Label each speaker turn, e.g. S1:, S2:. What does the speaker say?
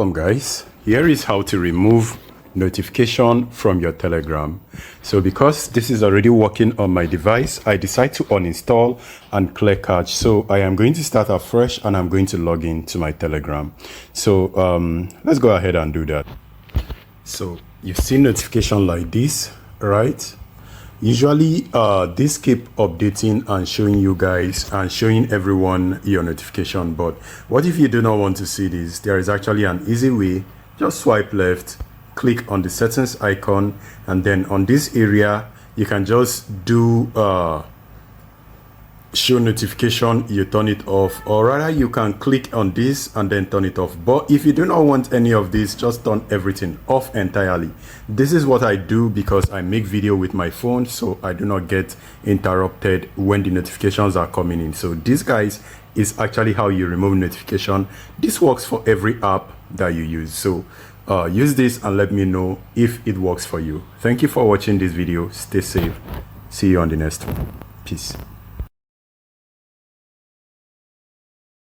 S1: Welcome guys. Here is how to remove notification from your Telegram. So because this is already working on my device, I decide to uninstall and clear cache. So I am going to start afresh and I'm going to log in to my Telegram. So let's go ahead and do that. So you see notification like this, right? Usually this keep updating and showing you guys and showing everyone your notification, but what if you do not want to see this? There is actually an easy way. Just swipe left, click on the settings icon, and then on this area you can just do show notification, you turn it off, or rather you can click on this and then turn it off. But if you do not want any of this, just turn everything off entirely. This is what I do because I make video with my phone, so I do not get interrupted when the notifications are coming in. So this, guys, is actually how you remove notification. This works for every app that you use. So use this and let me know if it works for you. Thank you for watching this video. Stay safe. See you on the next one. Peace.